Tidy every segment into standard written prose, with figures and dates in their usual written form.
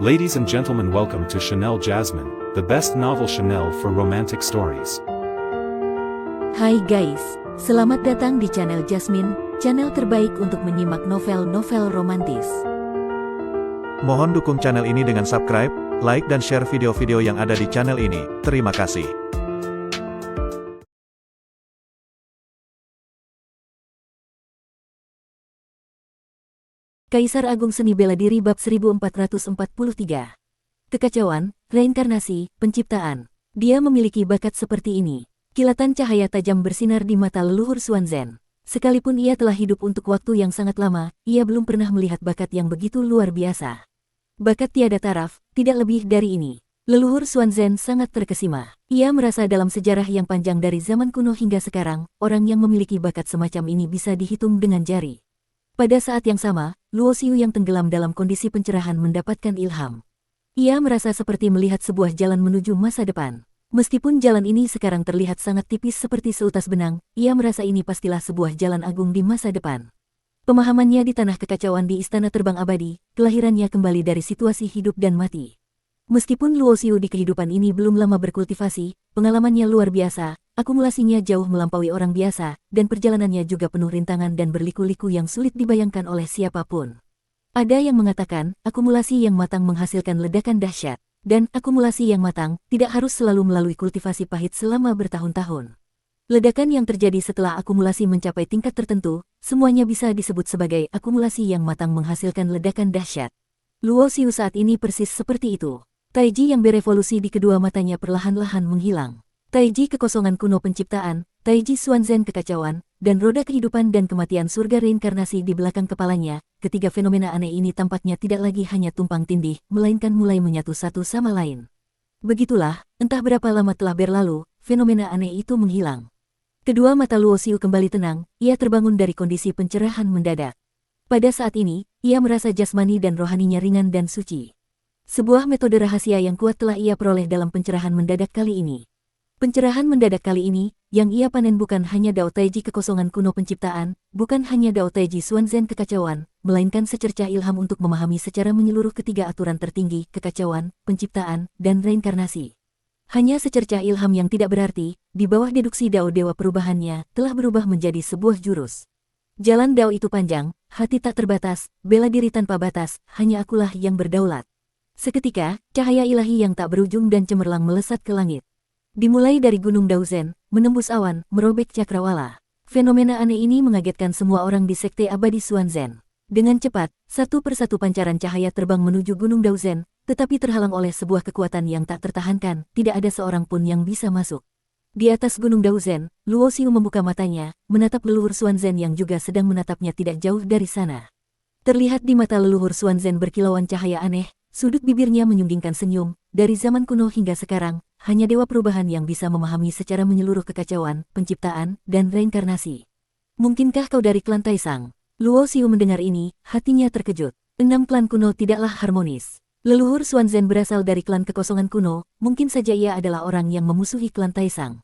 Ladies and gentlemen, welcome to Chanel Jasmine, the best novel Chanel for romantic stories. Hai guys, selamat datang di channel Jasmine, channel terbaik untuk menyimak novel-novel romantis. Mohon dukung channel ini dengan subscribe, like dan share video-video yang ada di channel ini. Terima kasih. Kaisar Agung Seni Bela Diri bab 1443. Kekacauan, reinkarnasi, penciptaan. Dia memiliki bakat seperti ini. Kilatan cahaya tajam bersinar di mata leluhur Xuanzhen. Sekalipun ia telah hidup untuk waktu yang sangat lama, ia belum pernah melihat bakat yang begitu luar biasa. Bakat tiada taraf, tidak lebih dari ini. Leluhur Xuanzhen sangat terkesima. Ia merasa dalam sejarah yang panjang dari zaman kuno hingga sekarang, orang yang memiliki bakat semacam ini bisa dihitung dengan jari. Pada saat yang sama, Luo Xiu yang tenggelam dalam kondisi pencerahan mendapatkan ilham. Ia merasa seperti melihat sebuah jalan menuju masa depan. Meskipun jalan ini sekarang terlihat sangat tipis seperti seutas benang, ia merasa ini pastilah sebuah jalan agung di masa depan. Pemahamannya di tanah kekacauan di Istana Terbang Abadi, kelahirannya kembali dari situasi hidup dan mati. Meskipun Luo Xiu di kehidupan ini belum lama berkultivasi, pengalamannya luar biasa, akumulasinya jauh melampaui orang biasa, dan perjalanannya juga penuh rintangan dan berliku-liku yang sulit dibayangkan oleh siapapun. Ada yang mengatakan, akumulasi yang matang menghasilkan ledakan dahsyat, dan akumulasi yang matang tidak harus selalu melalui kultivasi pahit selama bertahun-tahun. Ledakan yang terjadi setelah akumulasi mencapai tingkat tertentu, semuanya bisa disebut sebagai akumulasi yang matang menghasilkan ledakan dahsyat. Luo Xiu saat ini persis seperti itu. Taiji yang berevolusi di kedua matanya perlahan-lahan menghilang. Taiji kekosongan kuno penciptaan, Taiji Xuanzhen kekacauan, dan roda kehidupan dan kematian surga reinkarnasi di belakang kepalanya, ketiga fenomena aneh ini tampaknya tidak lagi hanya tumpang tindih, melainkan mulai menyatu satu sama lain. Begitulah, entah berapa lama telah berlalu, fenomena aneh itu menghilang. Kedua mata Luo Xiu kembali tenang, ia terbangun dari kondisi pencerahan mendadak. Pada saat ini, ia merasa jasmani dan rohaninya ringan dan suci. Sebuah metode rahasia yang kuat telah ia peroleh dalam pencerahan mendadak kali ini. Pencerahan mendadak kali ini, yang ia panen bukan hanya Dao Taiji kekosongan kuno penciptaan, bukan hanya Dao Taiji Xuanzhen kekacauan, melainkan secercah ilham untuk memahami secara menyeluruh ketiga aturan tertinggi, kekacauan, penciptaan, dan reinkarnasi. Hanya secercah ilham yang tidak berarti, di bawah deduksi Dao Dewa perubahannya, telah berubah menjadi sebuah jurus. Jalan Dao itu panjang, hati tak terbatas, bela diri tanpa batas, hanya akulah yang berdaulat. Seketika, cahaya ilahi yang tak berujung dan cemerlang melesat ke langit. Dimulai dari Gunung Daozhen, menembus awan, merobek cakrawala. Fenomena aneh ini mengagetkan semua orang di Sekte Abadi Xuanzhen. Dengan cepat, satu persatu pancaran cahaya terbang menuju Gunung Daozhen, tetapi terhalang oleh sebuah kekuatan yang tak tertahankan, tidak ada seorang pun yang bisa masuk. Di atas Gunung Daozhen, Luo Xiu membuka matanya, menatap leluhur Xuanzhen yang juga sedang menatapnya tidak jauh dari sana. Terlihat di mata leluhur Xuanzhen berkilauan cahaya aneh, sudut bibirnya menyunggingkan senyum. Dari zaman kuno hingga sekarang, hanya dewa perubahan yang bisa memahami secara menyeluruh kekacauan, penciptaan, dan reinkarnasi. Mungkinkah kau dari klan Taisang? Luo Xiu mendengar ini, hatinya terkejut. 6 klan kuno tidaklah harmonis. Leluhur Xuanzhen berasal dari klan kekosongan kuno, mungkin saja ia adalah orang yang memusuhi klan Taisang.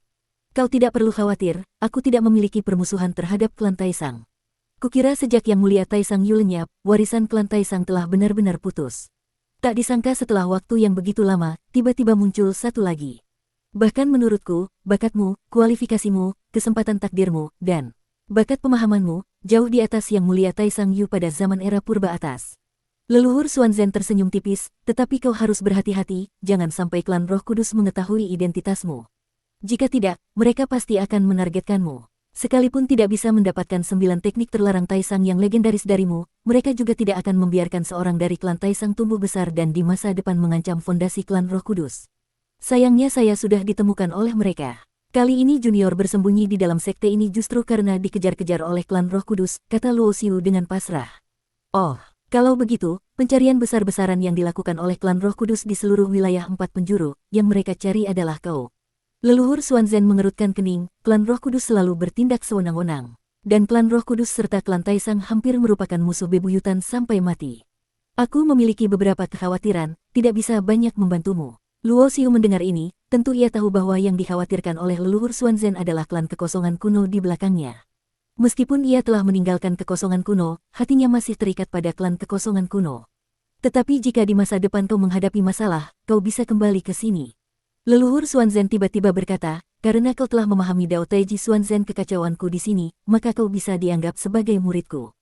Kau tidak perlu khawatir, aku tidak memiliki permusuhan terhadap klan Taisang. Kukira sejak Yang Mulia Taisang Yu lenyap, warisan klan Taisang telah benar-benar putus. Tak disangka setelah waktu yang begitu lama, tiba-tiba muncul satu lagi. Bahkan menurutku, bakatmu, kualifikasimu, kesempatan takdirmu, dan bakat pemahamanmu, jauh di atas Yang Mulia Taisang Yu pada zaman era purba atas. Leluhur Xuanzhen tersenyum tipis, tetapi kau harus berhati-hati, jangan sampai klan Roh Kudus mengetahui identitasmu. Jika tidak, mereka pasti akan menargetkanmu. Sekalipun tidak bisa mendapatkan 9 teknik terlarang Taisang yang legendaris darimu, mereka juga tidak akan membiarkan seorang dari klan Taisang tumbuh besar dan di masa depan mengancam fondasi klan Roh Kudus. Sayangnya saya sudah ditemukan oleh mereka. Kali ini junior bersembunyi di dalam sekte ini justru karena dikejar-kejar oleh klan Roh Kudus, kata Luo Xiu dengan pasrah. Oh, kalau begitu, pencarian besar-besaran yang dilakukan oleh klan Roh Kudus di seluruh wilayah 4 penjuru, yang mereka cari adalah kau. Leluhur Xuanzhen mengerutkan kening, klan Roh Kudus selalu bertindak sewenang-wenang. Dan klan Roh Kudus serta klan Taisang hampir merupakan musuh bebuyutan sampai mati. Aku memiliki beberapa kekhawatiran, tidak bisa banyak membantumu. Luo Xiu mendengar ini, tentu ia tahu bahwa yang dikhawatirkan oleh leluhur Xuanzhen adalah klan kekosongan kuno di belakangnya. Meskipun ia telah meninggalkan kekosongan kuno, hatinya masih terikat pada klan kekosongan kuno. Tetapi jika di masa depan kau menghadapi masalah, kau bisa kembali ke sini. Leluhur Xuanzhen tiba-tiba berkata, karena kau telah memahami Dao Taiji Xuanzhen kekacauanku di sini, maka kau bisa dianggap sebagai muridku.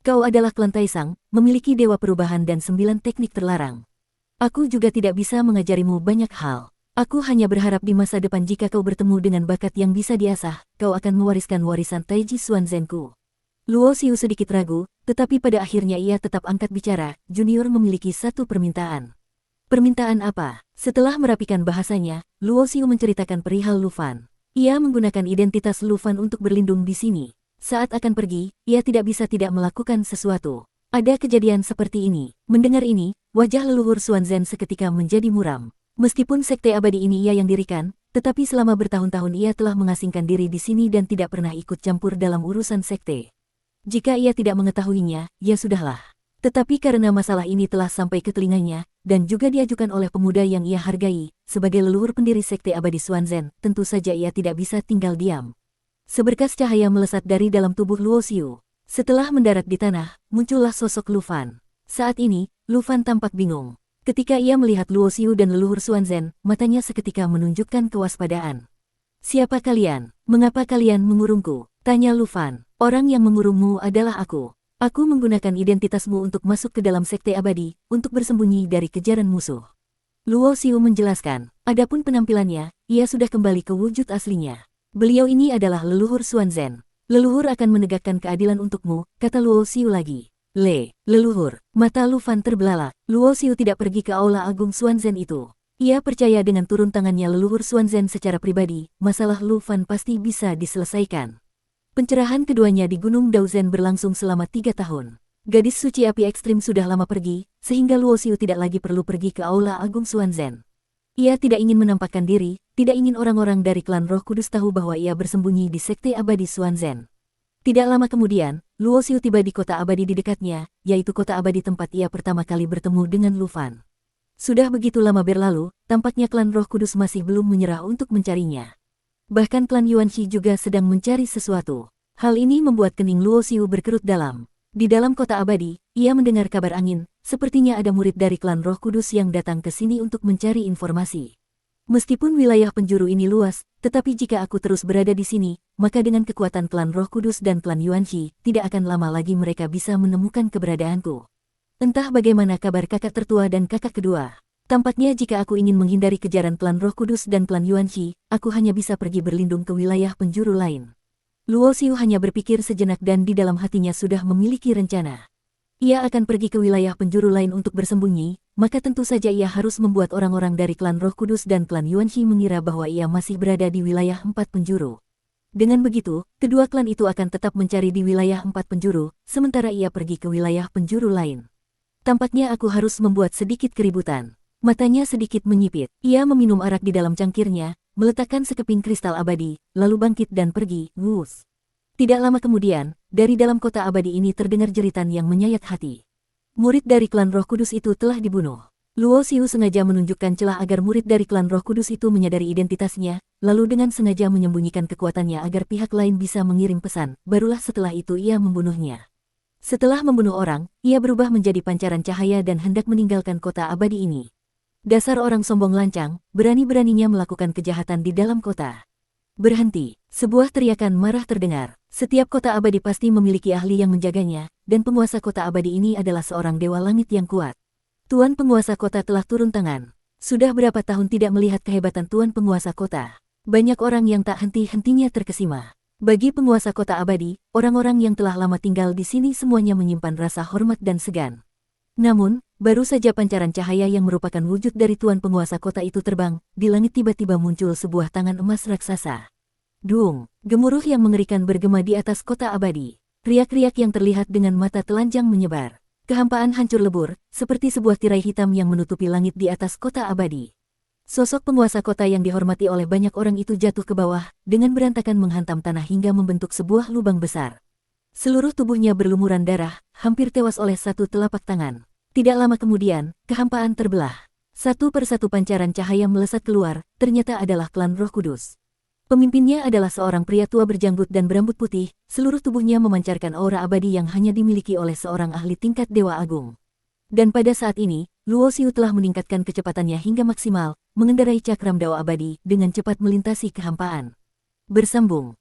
Kau adalah klan Taisang, memiliki dewa perubahan dan 9 teknik terlarang. Aku juga tidak bisa mengajarimu banyak hal. Aku hanya berharap di masa depan jika kau bertemu dengan bakat yang bisa diasah, kau akan mewariskan warisan Taiji Xuanzhenku. Luo Xiu sedikit ragu, tetapi pada akhirnya ia tetap angkat bicara. Junior memiliki satu permintaan. Permintaan apa? Setelah merapikan bahasanya, Luo Xiu menceritakan perihal Lu Fan. Ia menggunakan identitas Lu Fan untuk berlindung di sini. Saat akan pergi, ia tidak bisa tidak melakukan sesuatu. Ada kejadian seperti ini. Mendengar ini, wajah leluhur Xuanzhen seketika menjadi muram. Meskipun sekte abadi ini ia yang dirikan, tetapi selama bertahun-tahun ia telah mengasingkan diri di sini dan tidak pernah ikut campur dalam urusan sekte. Jika ia tidak mengetahuinya, ya sudahlah. Tetapi karena masalah ini telah sampai ke telinganya, dan juga diajukan oleh pemuda yang ia hargai, sebagai leluhur pendiri sekte abadi Xuanzhen, tentu saja ia tidak bisa tinggal diam. Seberkas cahaya melesat dari dalam tubuh Luo Xiu. Setelah mendarat di tanah, muncullah sosok Lu Fan. Saat ini, Lu Fan tampak bingung. Ketika ia melihat Luo Xiu dan leluhur Xuanzhen, matanya seketika menunjukkan kewaspadaan. Siapa kalian? Mengapa kalian mengurungku? Tanya Lu Fan. Orang yang mengurungmu adalah aku. Aku menggunakan identitasmu untuk masuk ke dalam sekte abadi, untuk bersembunyi dari kejaran musuh. Luo Xiu menjelaskan, adapun penampilannya, ia sudah kembali ke wujud aslinya. Beliau ini adalah leluhur Xuanzhen. Leluhur akan menegakkan keadilan untukmu, kata Luo Xiu lagi. Leluhur, mata Lu Fan terbelalak. Luo Xiu tidak pergi ke aula agung Xuanzhen itu. Ia percaya dengan turun tangannya leluhur Xuanzhen secara pribadi, masalah Lu Fan pasti bisa diselesaikan. Pencerahan keduanya di Gunung Daozhen berlangsung selama 3 tahun. Gadis suci api ekstrim sudah lama pergi, sehingga Luo Xiu tidak lagi perlu pergi ke aula agung Xuanzhen. Ia tidak ingin menampakkan diri, tidak ingin orang-orang dari klan Roh Kudus tahu bahwa ia bersembunyi di sekte abadi Xuanzhen. Tidak lama kemudian, Luo Xiu tiba di kota abadi di dekatnya, yaitu kota abadi tempat ia pertama kali bertemu dengan Lu Fan. Sudah begitu lama berlalu, tampaknya klan Roh Kudus masih belum menyerah untuk mencarinya. Bahkan klan Yuanxi juga sedang mencari sesuatu. Hal ini membuat kening Luo Xiu berkerut dalam. Di dalam kota abadi, ia mendengar kabar angin, sepertinya ada murid dari klan Roh Kudus yang datang ke sini untuk mencari informasi. Meskipun wilayah penjuru ini luas, tetapi jika aku terus berada di sini, maka dengan kekuatan klan Roh Kudus dan klan Yuanxi, tidak akan lama lagi mereka bisa menemukan keberadaanku. Entah bagaimana kabar kakak tertua dan kakak kedua. Tampaknya jika aku ingin menghindari kejaran klan Roh Kudus dan klan Yuanxi, aku hanya bisa pergi berlindung ke wilayah penjuru lain. Luo Xiu hanya berpikir sejenak dan di dalam hatinya sudah memiliki rencana. Ia akan pergi ke wilayah penjuru lain untuk bersembunyi, maka tentu saja ia harus membuat orang-orang dari klan Roh Kudus dan klan Yuanxi mengira bahwa ia masih berada di wilayah 4 penjuru. Dengan begitu, kedua klan itu akan tetap mencari di wilayah 4 penjuru, sementara ia pergi ke wilayah penjuru lain. Tampaknya aku harus membuat sedikit keributan. Matanya sedikit menyipit. Ia meminum arak di dalam cangkirnya, meletakkan sekeping kristal abadi, lalu bangkit dan pergi. Wus. Tidak lama kemudian, dari dalam kota abadi ini terdengar jeritan yang menyayat hati. Murid dari klan Roh Kudus itu telah dibunuh. Luo Xiu sengaja menunjukkan celah agar murid dari klan Roh Kudus itu menyadari identitasnya, lalu dengan sengaja menyembunyikan kekuatannya agar pihak lain bisa mengirim pesan, barulah setelah itu ia membunuhnya. Setelah membunuh orang, ia berubah menjadi pancaran cahaya dan hendak meninggalkan kota abadi ini. Dasar orang sombong lancang, berani-beraninya melakukan kejahatan di dalam kota. Berhenti, sebuah teriakan marah terdengar. Setiap kota abadi pasti memiliki ahli yang menjaganya, dan penguasa kota abadi ini adalah seorang dewa langit yang kuat. Tuan penguasa kota telah turun tangan. Sudah berapa tahun tidak melihat kehebatan tuan penguasa kota. Banyak orang yang tak henti-hentinya terkesima. Bagi penguasa kota abadi, orang-orang yang telah lama tinggal di sini semuanya menyimpan rasa hormat dan segan. Namun, baru saja pancaran cahaya yang merupakan wujud dari tuan penguasa kota itu terbang, di langit tiba-tiba muncul sebuah tangan emas raksasa. Dung, gemuruh yang mengerikan bergema di atas kota abadi. Riak-riak yang terlihat dengan mata telanjang menyebar. Kehampaan hancur lebur, seperti sebuah tirai hitam yang menutupi langit di atas kota abadi. Sosok penguasa kota yang dihormati oleh banyak orang itu jatuh ke bawah, dengan berantakan menghantam tanah hingga membentuk sebuah lubang besar. Seluruh tubuhnya berlumuran darah, hampir tewas oleh satu telapak tangan. Tidak lama kemudian, kehampaan terbelah. Satu persatu pancaran cahaya melesat keluar, ternyata adalah klan Roh Kudus. Pemimpinnya adalah seorang pria tua berjanggut dan berambut putih, seluruh tubuhnya memancarkan aura abadi yang hanya dimiliki oleh seorang ahli tingkat Dewa Agung. Dan pada saat ini, Luo Xiu telah meningkatkan kecepatannya hingga maksimal, mengendarai cakram Dao abadi dengan cepat melintasi kehampaan. Bersambung.